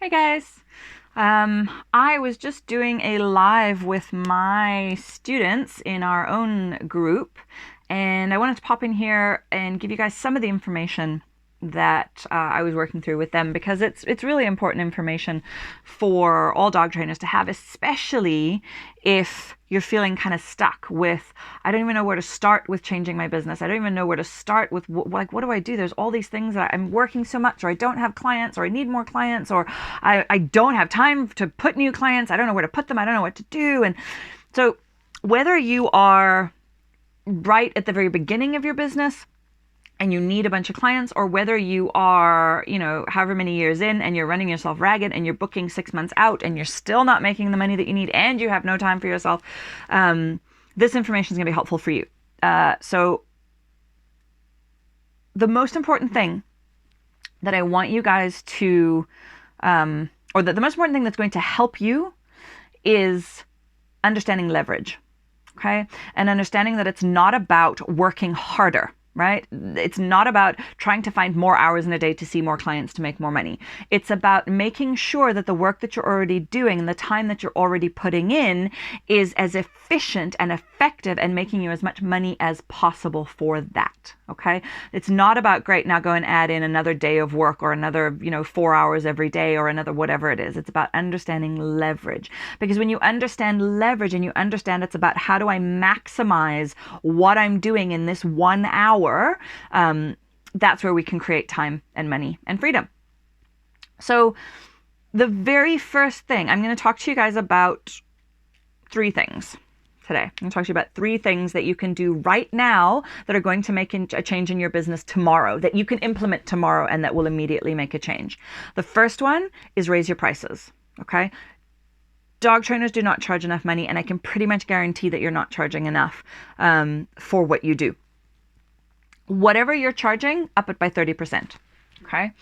Hey guys. I was just doing a live with my students in our own group, and I wanted to pop in here and give you guys some of the information that I was working through with them because it's really important information for all dog trainers to have, especially if you're feeling kind of stuck with, I don't even know where to start with changing my business. I don't even know where to start with, what do I do? There's all these things that I'm working so much, or I don't have clients, or I need more clients, or I don't have time to put new clients. I don't know where to put them. I don't know what to do. And so whether you are right at the very beginning of your business and you need a bunch of clients, or whether you are, however many years in and you're running yourself ragged and you're booking 6 months out and you're still not making the money that you need and you have no time for yourself, this information is going to be helpful for you. So the most important thing that I want you guys to, or the most important thing that's going to help you is understanding leverage, okay? And understanding that it's not about working harder, right? It's not about trying to find more hours in a day to see more clients to make more money. It's about making sure that the work that you're already doing and the time that you're already putting in is as efficient and effective and making you as much money as possible for that. Okay. It's not about, great, now go and add in another day of work or another, 4 hours every day or another whatever it is. It's about understanding leverage, because when you understand leverage and you understand it's about how do I maximize what I'm doing in this 1 hour, that's where we can create time and money and freedom. So the very first thing, I'm going to talk to you guys about 3 things today. I'm going to talk to you about 3 things that you can do right now that are going to make a change in your business tomorrow, that you can implement tomorrow and that will immediately make a change. The first one is raise your prices, okay? Dog trainers do not charge enough money, and I can pretty much guarantee that you're not charging enough for what you do. Whatever you're charging, up it by 30%, okay?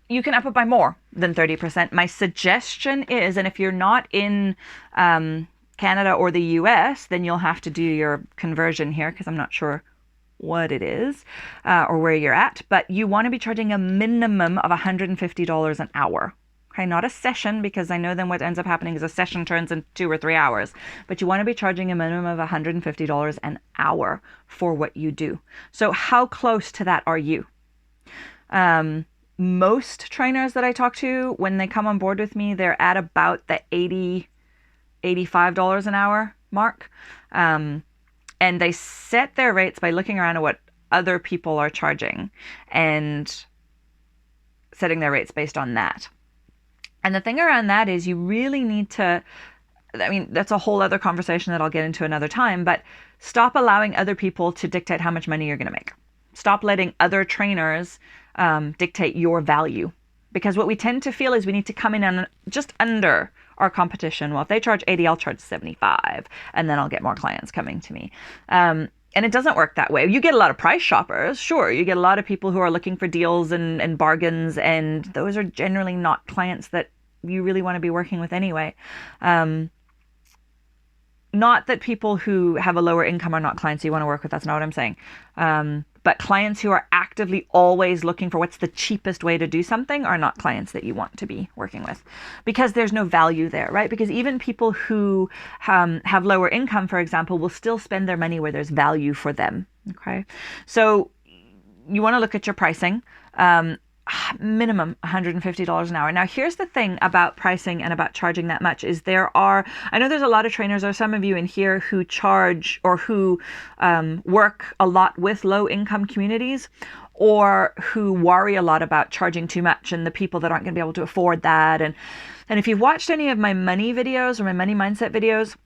You can up it by more than 30%. My suggestion is, and if you're not in Canada or the US, then you'll have to do your conversion here because I'm not sure what it is or where you're at, but you want to be charging a minimum of $150 an hour. Okay, not a session, because I know then what ends up happening is a session turns into 2 or 3 hours, but you want to be charging a minimum of $150 an hour for what you do. So how close to that are you? Most trainers that I talk to, when they come on board with me, they're at about the $85 an hour mark. And they set their rates by looking around at what other people are charging and setting their rates based on that. And the thing around that is you really need to, that's a whole other conversation that I'll get into another time, but stop allowing other people to dictate how much money you're going to make. Stop letting other trainers dictate your value. Because what we tend to feel is we need to come in on just under our competition. Well, if they charge 80, I'll charge 75, and then I'll get more clients coming to me. And it doesn't work that way. You get a lot of price shoppers, sure. You get a lot of people who are looking for deals and bargains, and those are generally not clients that you really want to be working with anyway. Not that people who have a lower income are not clients you want to work with. That's not what I'm saying. But clients who are actively always looking for what's the cheapest way to do something are not clients that you want to be working with, because there's no value there, right? Because even people who have lower income, for example, will still spend their money where there's value for them. Okay. So you want to look at your pricing. Minimum $150 an hour. Now, here's the thing about pricing and about charging that much is I know there's a lot of trainers, or some of you in here, who charge or who work a lot with low income communities, or who worry a lot about charging too much and the people that aren't going to be able to afford that. And if you've watched any of my money videos or my money mindset videos,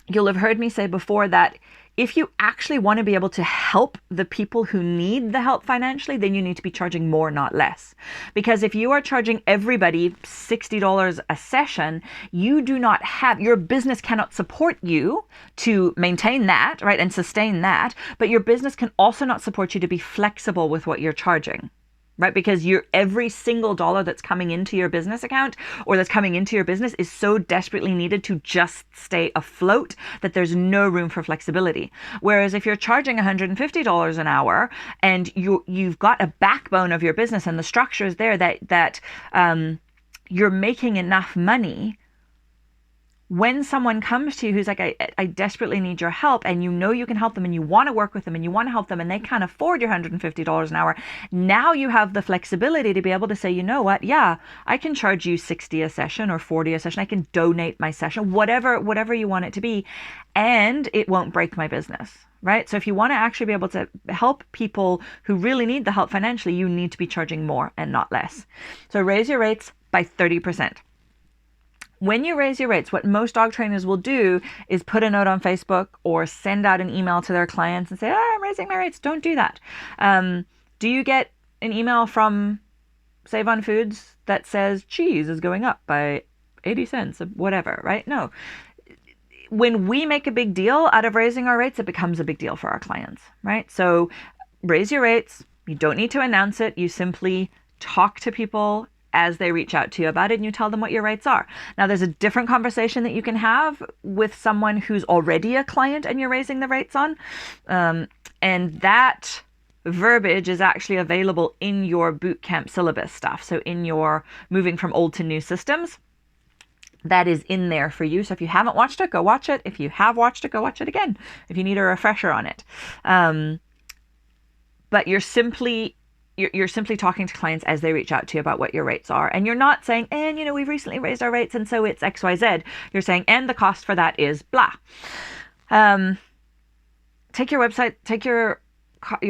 you'll have heard me say before that if you actually want to be able to help the people who need the help financially, then you need to be charging more, not less. Because if you are charging everybody $60 a session, your business cannot support you to maintain that, right, and sustain that, but your business can also not support you to be flexible with what you're charging. right? Because every single dollar that's coming into your business account or that's coming into your business is so desperately needed to just stay afloat that there's no room for flexibility. Whereas if you're charging $150 an hour and you've got a backbone of your business and the structure is there that you're making enough money, when someone comes to you who's like, I desperately need your help, and you know you can help them and you want to work with them and you want to help them and they can't afford your $150 an hour, now you have the flexibility to be able to say, you know what, yeah, I can charge you 60 a session or 40 a session. I can donate my session, whatever you want it to be, and it won't break my business, right? So if you want to actually be able to help people who really need the help financially, you need to be charging more and not less. So raise your rates by 30%. When you raise your rates, what most dog trainers will do is put a note on Facebook or send out an email to their clients and say, I'm raising my rates. Don't do that. Do you get an email from Save on Foods that says cheese is going up by 80 cents, whatever, right? No. When we make a big deal out of raising our rates, it becomes a big deal for our clients, right? So raise your rates. You don't need to announce it. You simply talk to people as they reach out to you about it, and you tell them what your rates are. Now, there's a different conversation that you can have with someone who's already a client and you're raising the rates on. And that verbiage is actually available in your bootcamp syllabus stuff. So in your moving from old to new systems, that is in there for you. So if you haven't watched it, go watch it. If you have watched it, go watch it again if you need a refresher on it. But you're simply talking to clients as they reach out to you about what your rates are. And you're not saying, and we've recently raised our rates and so it's XYZ. You're saying, and the cost for that is blah. Take your website, take your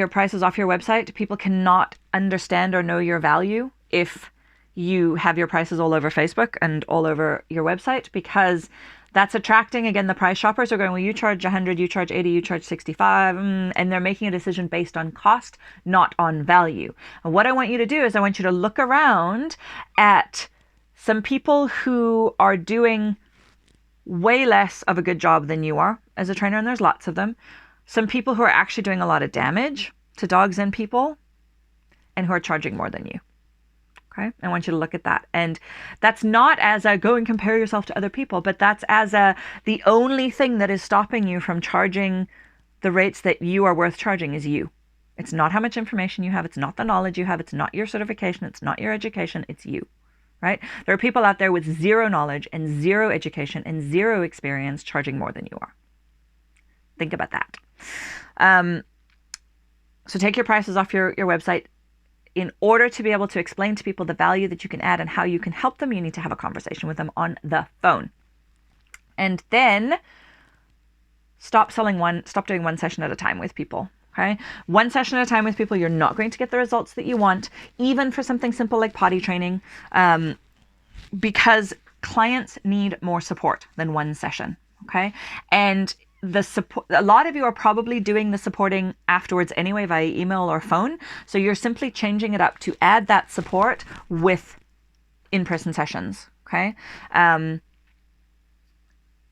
prices off your website. People cannot understand or know your value if you have your prices all over Facebook and all over your website, because that's attracting, again, the price shoppers are going, well, you charge 100, you charge 80, you charge 65, and they're making a decision based on cost, not on value. And what I want you to do is I want you to look around at some people who are doing way less of a good job than you are as a trainer, and there's lots of them. Some people who are actually doing a lot of damage to dogs and people and who are charging more than you. Okay, I want you to look at that. And that's not as a go and compare yourself to other people, but that's as the only thing that is stopping you from charging the rates that you are worth charging is you. It's not how much information you have. It's not the knowledge you have. It's not your certification. It's not your education. It's you, right? There are people out there with zero knowledge and zero education and zero experience charging more than you are. Think about that. So take your prices off your website. In order to be able to explain to people the value that you can add and how you can help them, you need to have a conversation with them on the phone. And then stop doing one session at a time with people. Okay? One session at a time with people, you're not going to get the results that you want, even for something simple like potty training, because clients need more support than one session. Okay? And the support, a lot of you are probably doing the supporting afterwards anyway via email or phone. So you're simply changing it up to add that support with in-person sessions. Okay.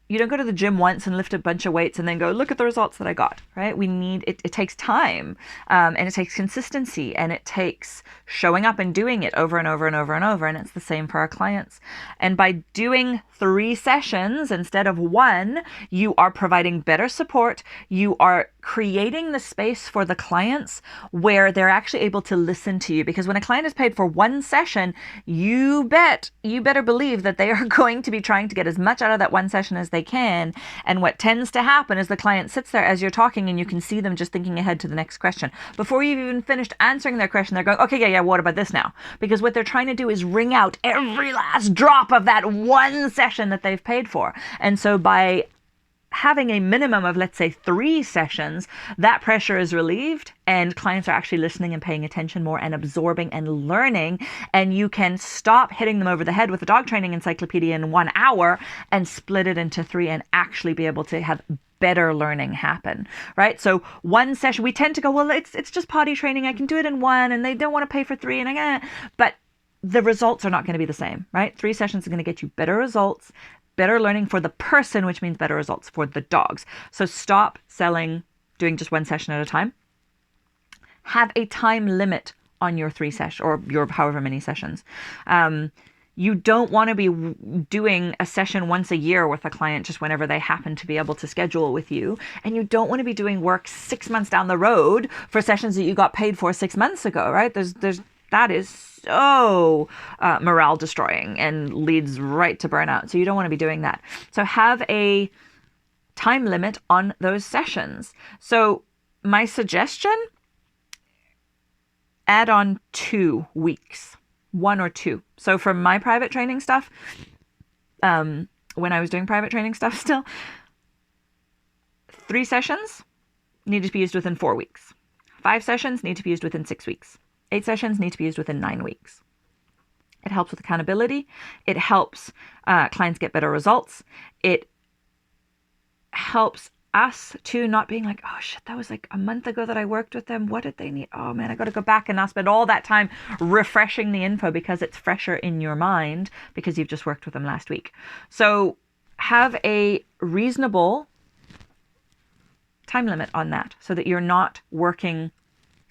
You don't go to the gym once and lift a bunch of weights and then go, look at the results that I got, right? We need, it takes time, and it takes consistency, and it takes showing up and doing it over and over and over and over. And it's the same for our clients. And by doing 3 sessions instead of 1, you are providing better support. You are creating the space for the clients where they're actually able to listen to you. Because when a client is paid for 1 session, you better believe that they are going to be trying to get as much out of that 1 session as they can. And what tends to happen is the client sits there as you're talking and you can see them just thinking ahead to the next question. Before you've even finished answering their question, they're going, okay, yeah, what about this now? Because what they're trying to do is wring out every last drop of that 1 session that they've paid for. And so by having a minimum of, let's say, 3 sessions, that pressure is relieved and clients are actually listening and paying attention more and absorbing and learning. And you can stop hitting them over the head with a dog training encyclopedia in 1 hour and split it into 3 and actually be able to have better learning happen, right? So 1 session, we tend to go, well, it's just potty training. I can do it in 1 and they don't want to pay for 3 but the results are not going to be the same, right? 3 sessions are going to get you better results, better learning for the person, which means better results for the dogs. So stop doing just 1 session at a time. Have a time limit on your 3 sessions or your however many sessions. You don't want to be doing a session once a year with a client just whenever they happen to be able to schedule with you. And you don't want to be doing work 6 months down the road for sessions that you got paid for 6 months ago, right? That is so morale destroying and leads right to burnout. So you don't want to be doing that. So have a time limit on those sessions. So my suggestion, add on 2 weeks. 1 or 2. So for my private training stuff, when I was doing private training stuff still, 3 sessions need to be used within 4 weeks. 5 sessions need to be used within 6 weeks. 8 sessions need to be used within 9 weeks. It helps with accountability. It helps clients get better results. It helps us to not being like, oh shit, that was like a month ago that I worked with them. What did they need? Oh man, I got to go back and not spend all that time refreshing the info because it's fresher in your mind because you've just worked with them last week. So have a reasonable time limit on that so that you're not working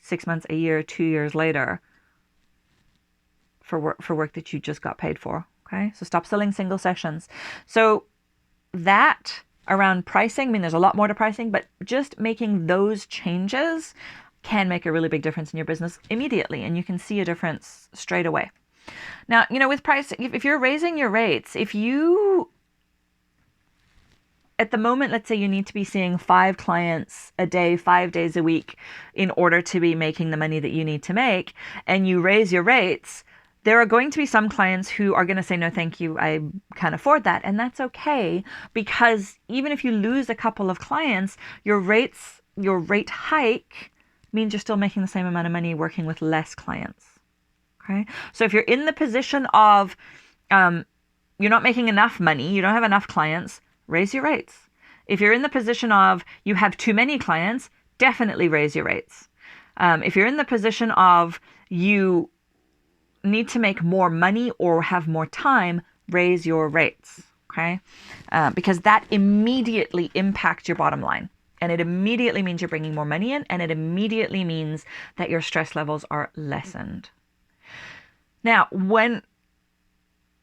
6 months, a year, 2 years later for work that you just got paid for. Okay. So stop selling single sessions. So that around pricing, I mean, there's a lot more to pricing, but just making those changes can make a really big difference in your business immediately. And you can see a difference straight away. Now, with pricing, if you're raising your rates, if you, at the moment, let's say you need to be seeing 5 clients a day, 5 days a week in order to be making the money that you need to make, and you raise your rates, there are going to be some clients who are going to say, no, thank you, I can't afford that. And that's okay, because even if you lose a couple of clients, your rate hike means you're still making the same amount of money working with less clients. Okay. So if you're in the position of you're not making enough money, you don't have enough clients, raise your rates. If you're in the position of you have too many clients, definitely raise your rates. If you're in the position of you need to make more money or have more time, raise your rates, okay? Because that immediately impacts your bottom line. And it immediately means you're bringing more money in, and it immediately means that your stress levels are lessened. Now, when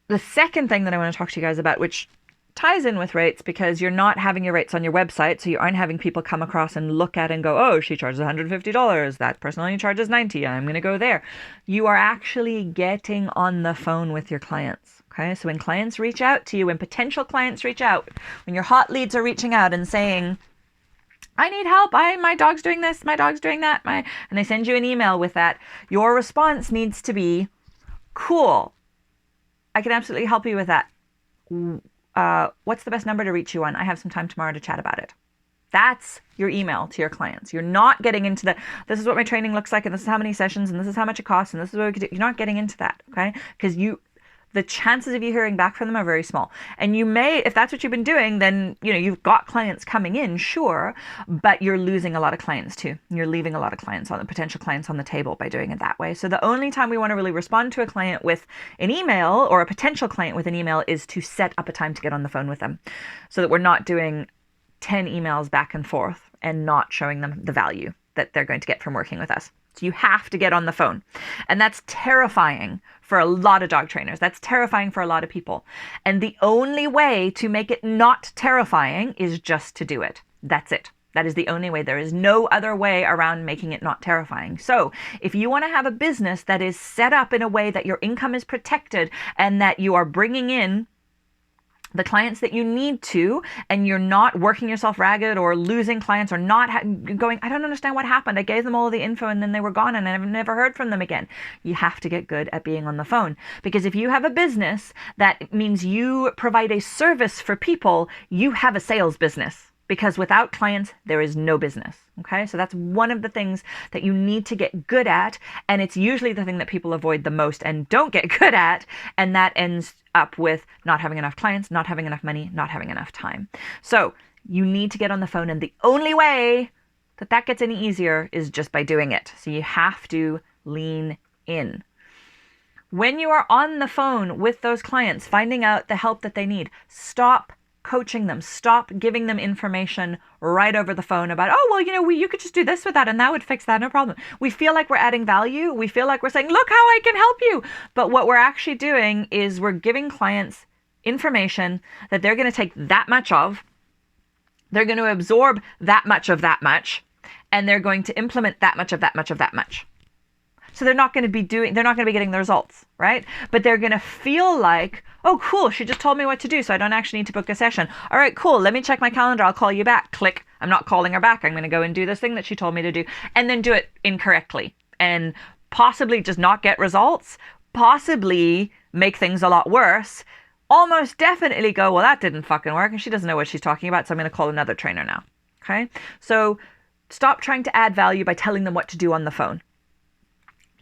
the second thing that I want to talk to you guys about, which ties in with rates, because you're not having your rates on your website, so you aren't having people come across and look at and go, oh, she charges $150, that person only charges $90, I'm going to go there. You are actually getting on the phone with your clients. Okay, so when clients reach out to you, when potential clients reach out, when your hot leads are reaching out and saying, I need help, my dog's doing this, my dog's doing that, and they send you an email with that, your response needs to be, cool, I can absolutely help you with that. What's the best number to reach you on? I have some time tomorrow to chat about it. That's your email to your clients. You're not getting into this is what my training looks like, and this is how many sessions, and this is how much it costs, and this is what we could do. You're not getting into that, okay? Because the chances of you hearing back from them are very small. And you may, if that's what you've been doing, then, you've got clients coming in, sure, but you're losing a lot of clients too. You're leaving a lot of potential clients on the table by doing it that way. So the only time we want to really respond to a client with an email, or a potential client with an email, is to set up a time to get on the phone with them, so that we're not doing 10 emails back and forth and not showing them the value that they're going to get from working with us. So you have to get on the phone. And that's terrifying for a lot of dog trainers. That's terrifying for a lot of people. And the only way to make it not terrifying is just to do it. That's it. That is the only way. There is no other way around making it not terrifying. So if you want to have a business that is set up in a way that your income is protected and that you are bringing in the clients that you need to, and you're not working yourself ragged or losing clients or not going, I don't understand what happened. I gave them all the info and then they were gone and I've never heard from them again. You have to get good at being on the phone, because if you have a business that means you provide a service for people, you have a sales business. Because without clients, there is no business. Okay, so that's one of the things that you need to get good at. And it's usually the thing that people avoid the most and don't get good at. And that ends up with not having enough clients, not having enough money, not having enough time. So you need to get on the phone. And the only way that gets any easier is just by doing it. So you have to lean in. When you are on the phone with those clients, finding out the help that they need, stop coaching them. Stop giving them information right over the phone about, oh, well, you could just do this with that and that would fix that, no problem. We feel like we're adding value. We feel like we're saying, look how I can help you. But what we're actually doing is we're giving clients information that they're going to take that much of. They're going to absorb that much of that much, and they're going to implement that much of that much of that much. So they're not going to be getting the results, right? But they're going to feel like, oh, cool, she just told me what to do, so I don't actually need to book a session. All right, cool, let me check my calendar, I'll call you back. Click. I'm not calling her back. I'm going to go and do this thing that she told me to do, and then do it incorrectly, and possibly just not get results, possibly make things a lot worse, almost definitely go, well, that didn't fucking work, and she doesn't know what she's talking about, so I'm going to call another trainer now, okay? So stop trying to add value by telling them what to do on the phone.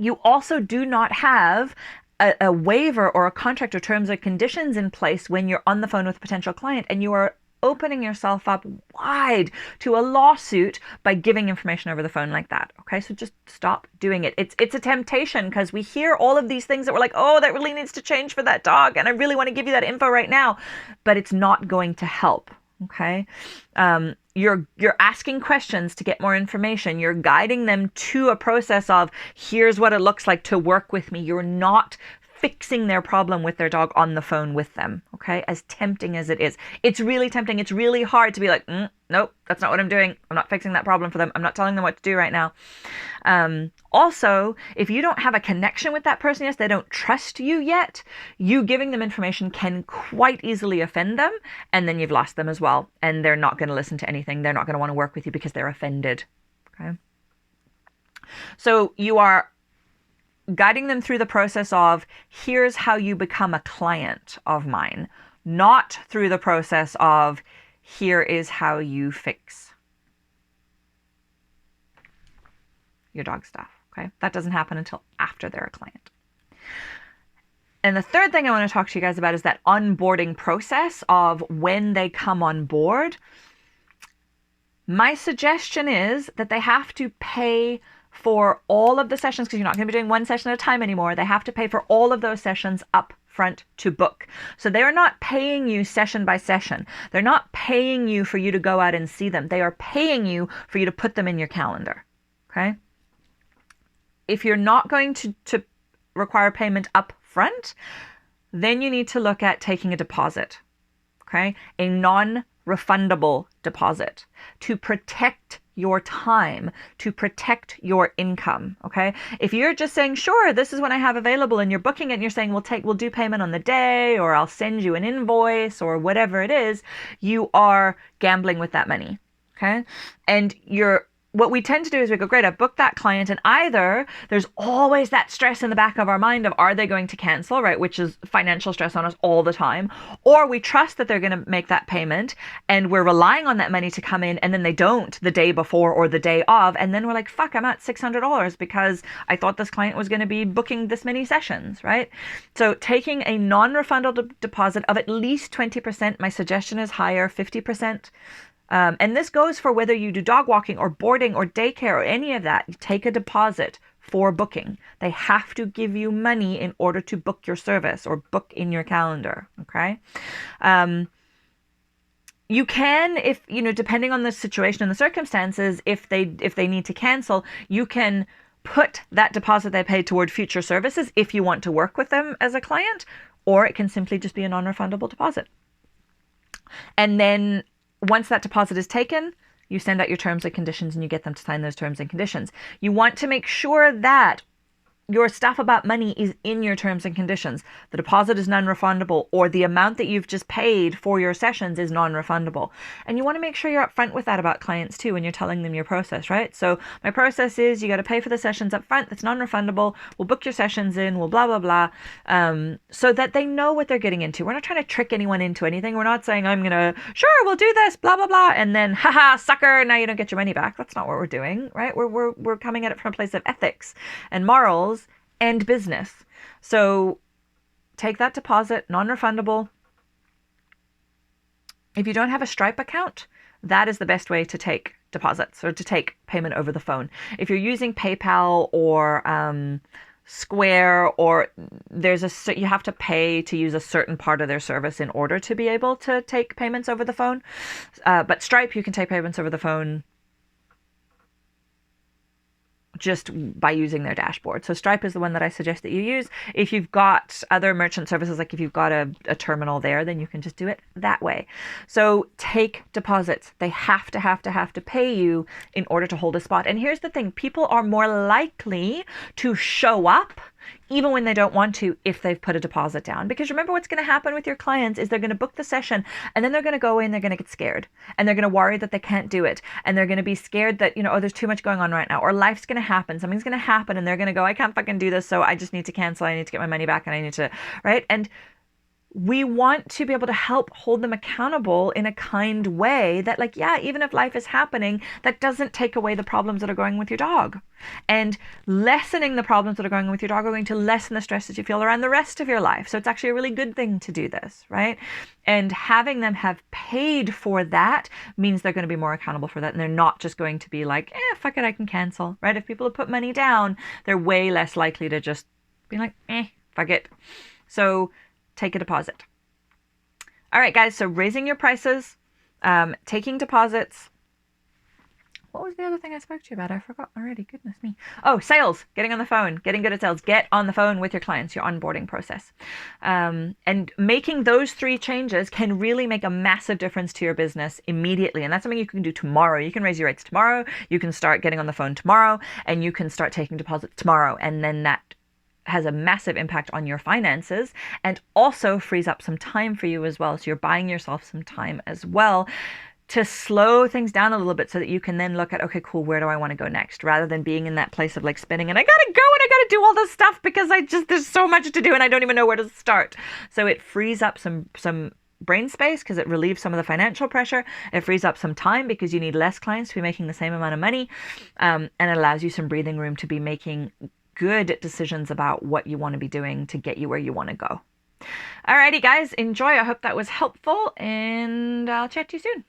You also do not have a waiver or a contract or terms or conditions in place when you're on the phone with a potential client, and you are opening yourself up wide to a lawsuit by giving information over the phone like that. Okay, so just stop doing it. It's a temptation because we hear all of these things that we're like, oh, that really needs to change for that dog, and I really want to give you that info right now, but it's not going to help. Okay, you're asking questions to get more information. You're guiding them to a process of, here's what it looks like to work with me. You're not fixing their problem with their dog on the phone with them. Okay, as tempting as it is, it's really tempting. It's really hard to be like, nope, that's not what I'm doing. I'm not fixing that problem for them. I'm not telling them what to do right now. Also, if you don't have a connection with that person, yes, they don't trust you yet, you giving them information can quite easily offend them, and then you've lost them as well, and they're not going to listen to anything. They're not going to want to work with you because they're offended. Okay, so you are guiding them through the process of, here's how you become a client of mine, not through the process of, here is how you fix your dog stuff. Okay, that doesn't happen until after they're a client. And the third thing I want to talk to you guys about is that onboarding process of when they come on board. My suggestion is that they have to pay for all of the sessions, because you're not going to be doing one session at a time anymore. They have to pay for all of those sessions up front to book. So they are not paying you session by session. They're not paying you for you to go out and see them. They are paying you for you to put them in your calendar. Okay? If you're not going to require payment up front, then you need to look at taking a deposit. Okay? A non-refundable deposit to protect your time, to protect your income. Okay, if you're just saying, sure, this is what I have available, and you're booking it and you're saying, we'll do payment on the day, or I'll send you an invoice, or whatever it is, you are gambling with that money. Okay, and what we tend to do is we go, great, I've booked that client, and either there's always that stress in the back of our mind of, are they going to cancel, right? Which is financial stress on us all the time. Or we trust that they're going to make that payment and we're relying on that money to come in, and then they don't the day before or the day of. And then we're like, fuck, I'm at $600 because I thought this client was going to be booking this many sessions, right? So taking a non-refundable deposit of at least 20%, my suggestion is higher, 50%. And this goes for whether you do dog walking or boarding or daycare or any of that. You take a deposit for booking. They have to give you money in order to book your service or book in your calendar. Okay. You can, if, depending on the situation and the circumstances, if they need to cancel, you can put that deposit they paid toward future services if you want to work with them as a client, or it can simply just be a non-refundable deposit. And then once that deposit is taken, you send out your terms and conditions and you get them to sign those terms and conditions. You want to make sure that your stuff about money is in your terms and conditions. The deposit is non-refundable, or the amount that you've just paid for your sessions is non-refundable. And you want to make sure you're upfront with that about clients too when you're telling them your process, right? So my process is, you got to pay for the sessions up front. That's non-refundable. We'll book your sessions in. We'll blah, blah, blah. So that they know what they're getting into. We're not trying to trick anyone into anything. We're not saying, sure, we'll do this, blah, blah, blah. And then, haha, sucker, now you don't get your money back. That's not what we're doing, right? We're coming at it from a place of ethics and morals and business. So take that deposit, non-refundable. If you don't have a Stripe account, that is the best way to take deposits or to take payment over the phone. If you're using PayPal or Square, or you have to pay to use a certain part of their service in order to be able to take payments over the phone. But Stripe, you can take payments over the phone just by using their dashboard. So Stripe is the one that I suggest that you use. If you've got other merchant services, like if you've got a terminal there, then you can just do it that way. So take deposits. They have to pay you in order to hold a spot. And here's the thing, people are more likely to show up even when they don't want to, if they've put a deposit down. Because remember, what's going to happen with your clients is they're going to book the session, and then they're going to go in, they're going to get scared, and they're going to worry that they can't do it, and they're going to be scared that, oh, there's too much going on right now, or life's going to happen, something's going to happen, and they're going to go, I can't fucking do this, so I just need to cancel, I need to get my money back, and I need to, right? And we want to be able to help hold them accountable in a kind way that, like, yeah, even if life is happening, that doesn't take away the problems that are going with your dog. And lessening the problems that are going on with your dog are going to lessen the stress that you feel around the rest of your life. So it's actually a really good thing to do this, right? And having them have paid for that means they're going to be more accountable for that. And they're not just going to be like, fuck it, I can cancel, right? If people have put money down, they're way less likely to just be like, fuck it. So take a deposit. All right, guys. So raising your prices, taking deposits. What was the other thing I spoke to you about? I forgot already. Goodness me. Oh, sales. Getting on the phone. Getting good at sales. Get on the phone with your clients, your onboarding process. And making those 3 changes can really make a massive difference to your business immediately. And that's something you can do tomorrow. You can raise your rates tomorrow. You can start getting on the phone tomorrow. And you can start taking deposits tomorrow. And then that has a massive impact on your finances, and also frees up some time for you as well. So you're buying yourself some time as well to slow things down a little bit, so that you can then look at, okay, cool, where do I want to go next? Rather than being in that place of like spinning and I gotta go and I gotta do all this stuff because there's so much to do and I don't even know where to start. So it frees up some brain space because it relieves some of the financial pressure. It frees up some time because you need less clients to be making the same amount of money. And it allows you some breathing room to be making good decisions about what you want to be doing to get you where you want to go. Alrighty, guys, enjoy. I hope that was helpful, and I'll chat to you soon.